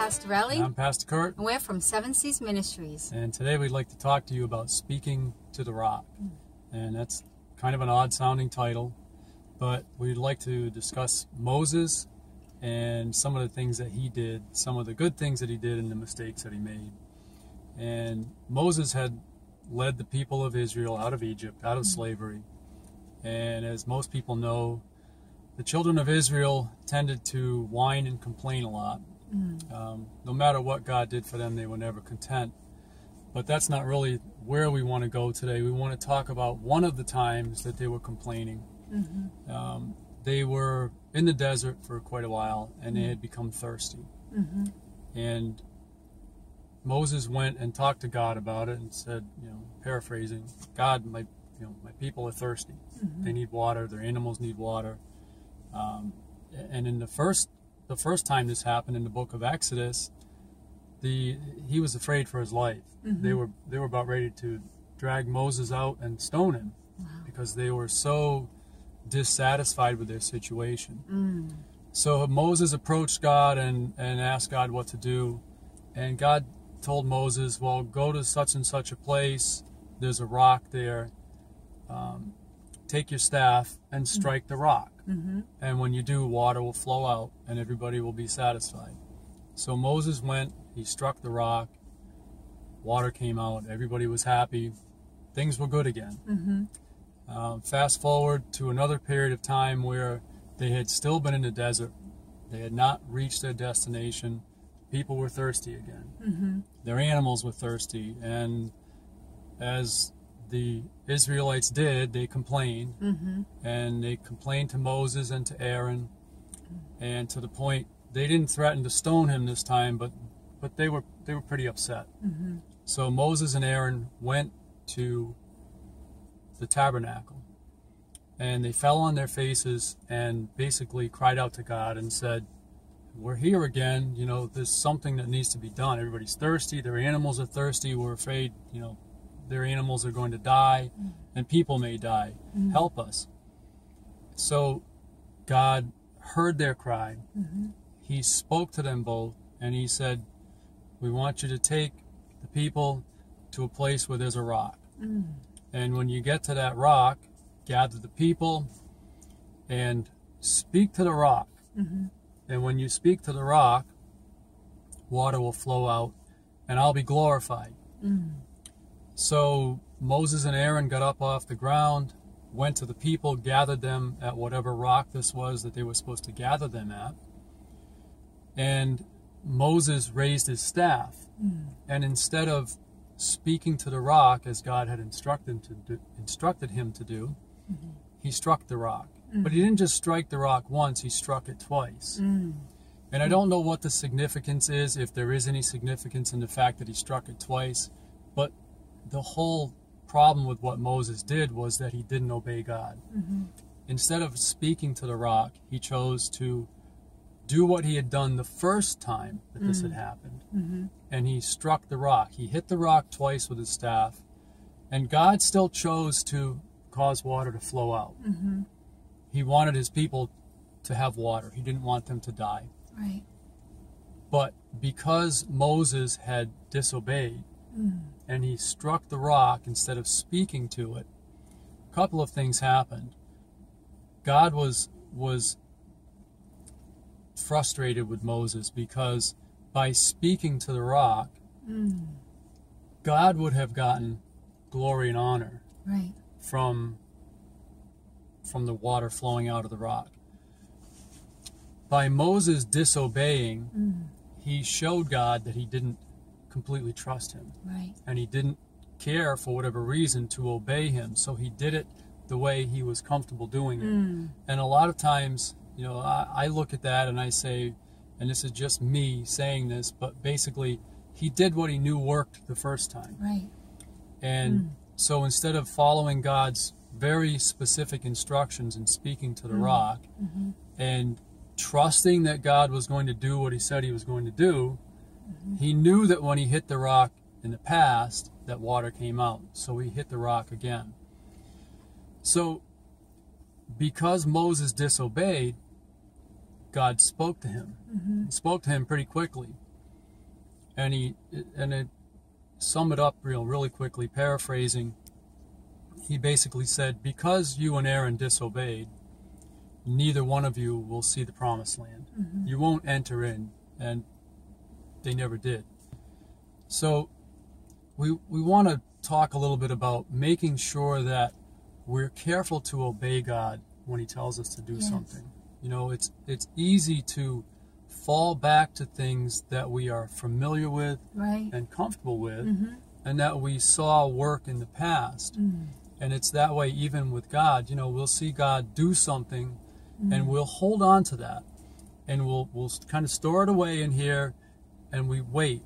Pastor Ellie. And I'm Pastor Curt. And we're from Seven Seas Ministries. And today we'd like to talk to you about speaking to the rock. And that's kind of an odd sounding title, but we'd like to discuss Moses and some of the things that he did, some of the good things that he did and the mistakes that he made. And Moses had led the people of Israel out of Egypt, out of slavery. And as most people know, the children of Israel tended to whine and complain a lot. No matter what God did for them, they were never content. But that's not really where we want to go today. We want to talk about one of the times that they were complaining. They were in the desert for quite a while, and they had become thirsty. And Moses went and talked to God about it and said, paraphrasing, God, my people are thirsty. They need water. Their animals need water. And in the first time this happened in the book of Exodus, he was afraid for his life. They were about ready to drag Moses out and stone him because they were so dissatisfied with their situation. So Moses approached God and asked God what to do, and God told Moses, well, go to such and such a place. There's a rock there. Take your staff and strike the rock. And when you do, water will flow out and everybody will be satisfied. So Moses went, he struck the rock, water came out, everybody was happy, things were good again. Fast forward to another period of time where they had still been in the desert. They had not reached their destination. People were thirsty again. Their animals were thirsty, and as the Israelites did, they complained, and they complained to Moses and to Aaron, and to the point they didn't threaten to stone him this time, but they were pretty upset. So Moses and Aaron went to the tabernacle, and they fell on their faces and basically cried out to God and said, we're here again, there's something that needs to be done. Everybody's thirsty, their animals are thirsty, we're afraid, their animals are going to die, and people may die. Help us. So God heard their cry. He spoke to them both, and he said, we want you to take the people to a place where there's a rock. And when you get to that rock, gather the people and speak to the rock. And when you speak to the rock, water will flow out, and I'll be glorified. So Moses and Aaron got up off the ground, went to the people, gathered them at whatever rock this was that they were supposed to gather them at. And Moses raised his staff. And instead of speaking to the rock as God had instructed him to do, he struck the rock. But he didn't just strike the rock once, he struck it twice. And I don't know what the significance is, if there is any significance in the fact that he struck it twice, but the whole problem with what Moses did was that he didn't obey God. Instead of speaking to the rock, he chose to do what he had done the first time that this had happened. And he struck the rock. He hit the rock twice with his staff, and God still chose to cause water to flow out. He wanted his people to have water. He didn't want them to die. But because Moses had disobeyed, and he struck the rock instead of speaking to it, a couple of things happened. God was frustrated with Moses because by speaking to the rock, God would have gotten glory and honor from the water flowing out of the rock. By Moses disobeying, he showed God that he didn't completely trust him. And he didn't care, for whatever reason, to obey him. So he did it the way he was comfortable doing it. And a lot of times, I look at that and I say, and this is just me saying this, but basically he did what he knew worked the first time. And so instead of following God's very specific instructions and speaking to the rock and trusting that God was going to do what he said he was going to do, he knew that when he hit the rock in the past, that water came out. So he hit the rock again. So because Moses disobeyed, God spoke to him. He spoke to him pretty quickly. And it sum it up really quickly, paraphrasing. He basically said, because you and Aaron disobeyed, neither one of you will see the promised land. You won't enter in, and they never did. So we want to talk a little bit about making sure that we're careful to obey God when he tells us to do something. You know, it's easy to fall back to things that we are familiar with and comfortable with, and that we saw work in the past. And it's that way even with God. You know, we'll see God do something, and we'll hold on to that, and we'll kind of store it away in here, and we wait.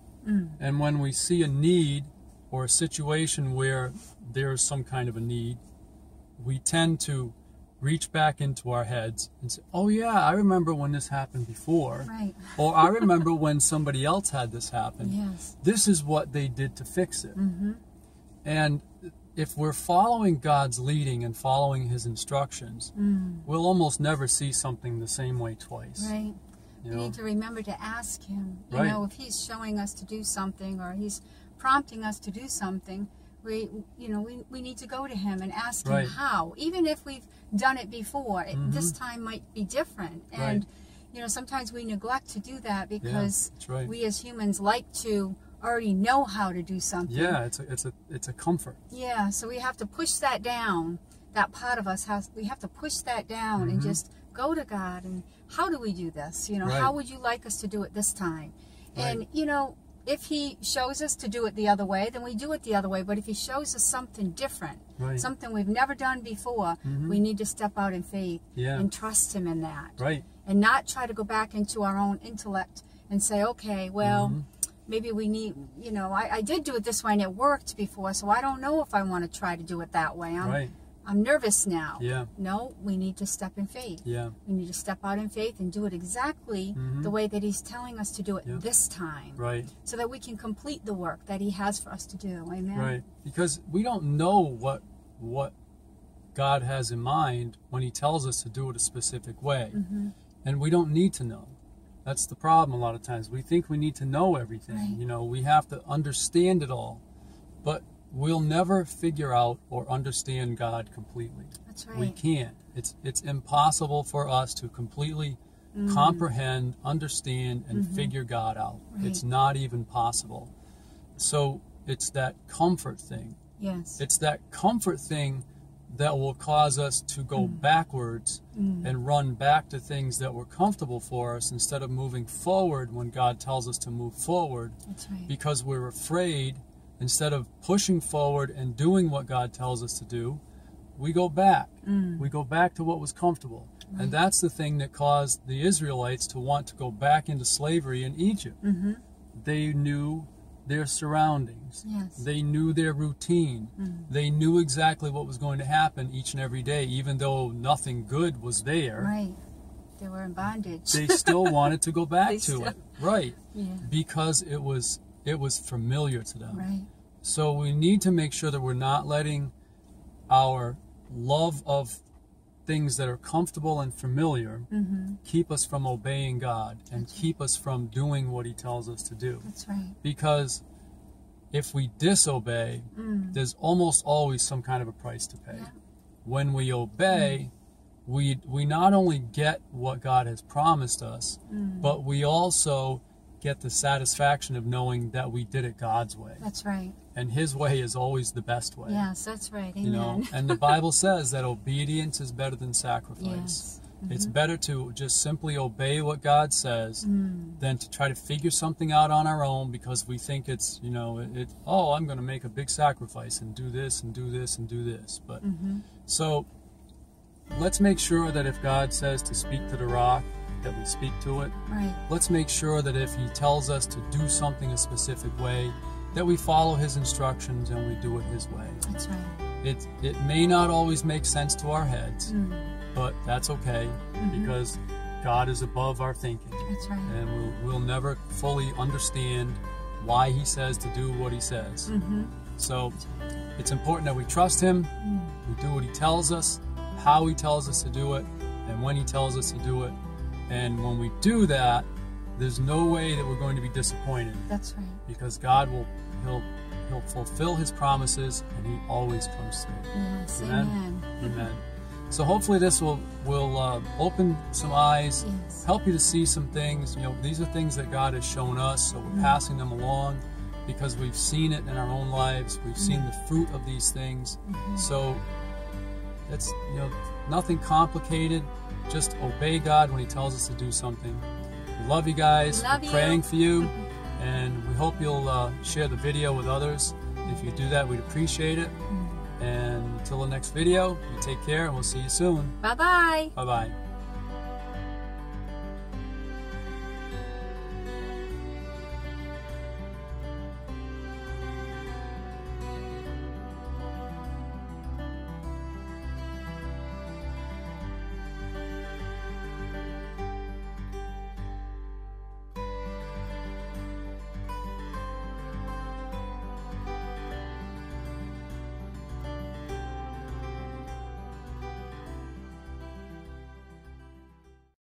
And when we see a need or a situation where there's some kind of a need, we tend to reach back into our heads and say, oh yeah, I remember when this happened before. Or I remember when somebody else had this happen. This is what they did to fix it. And if we're following God's leading and following his instructions, we'll almost never see something the same way twice. We need to remember to ask him. You know, if he's showing us to do something, or he's prompting us to do something, we need to go to him and ask him how. Even if we've done it before, this time might be different. And you know, sometimes we neglect to do that because we as humans like to already know how to do something. It's a comfort. So we have to push that down. That part of us we have to push that down and just go to God and how do we do this? You know, how would you like us to do it this time? And you know, if he shows us to do it the other way, then we do it the other way. But if he shows us something different, something we've never done before, we need to step out in faith and trust him in that. And not try to go back into our own intellect and say, okay, well, maybe we need, you know, I did do it this way and it worked before, so I don't know if I want to try to do it that way. I'm nervous now. No, we need to step in faith. We need to step out in faith and do it exactly the way that he's telling us to do it this time. So that we can complete the work that he has for us to do. Amen. Because we don't know what God has in mind when he tells us to do it a specific way. And we don't need to know. That's the problem a lot of times. We think we need to know everything. You know, we have to understand it all. But we'll never figure out or understand God completely. We can't. It's impossible for us to completely comprehend, understand, and figure God out. It's not even possible. So it's that comfort thing. It's that comfort thing that will cause us to go backwards and run back to things that were comfortable for us instead of moving forward when God tells us to move forward. Because we're afraid. Instead of pushing forward and doing what God tells us to do, we go back. We go back to what was comfortable. And that's the thing that caused the Israelites to want to go back into slavery in Egypt. They knew their surroundings. They knew their routine. They knew exactly what was going to happen each and every day, even though nothing good was there. They were in bondage. They still wanted to go back to it. Because it was familiar to them. So we need to make sure that we're not letting our love of things that are comfortable and familiar keep us from obeying God and keep us from doing what he tells us to do. Because if we disobey, there's almost always some kind of a price to pay. When we obey, we not only get what God has promised us, but we also get the satisfaction of knowing that we did it God's way. And his way is always the best way. Amen. You know, and the Bible says that obedience is better than sacrifice. It's better to just simply obey what God says than to try to figure something out on our own because we think it's, you know, oh, I'm going to make a big sacrifice and do this and do this and do this. But so let's make sure that if God says to speak to the rock, that we speak to it. Let's make sure that if he tells us to do something a specific way, that we follow his instructions and we do it his way. It may not always make sense to our heads, but that's okay because God is above our thinking. And we'll never fully understand why he says to do what he says. So it's important that we trust him, we do what he tells us, how he tells us to do it, and when he tells us to do it. And when we do that, there's no way that we're going to be disappointed. That's right. Because God he'll fulfill His promises, and He always comes through. Yes, amen. Amen. So hopefully this will open some eyes, yes, help you to see some things. You know, these are things that God has shown us, so we're passing them along because we've seen it in our own lives. We've seen the fruit of these things. So it's, you know, nothing complicated. Just obey God when He tells us to do something. We love you guys. We're praying for you, and we hope you'll share the video with others. If you do that, we'd appreciate it. And until the next video, you take care, and we'll see you soon. Bye-bye. Bye-bye.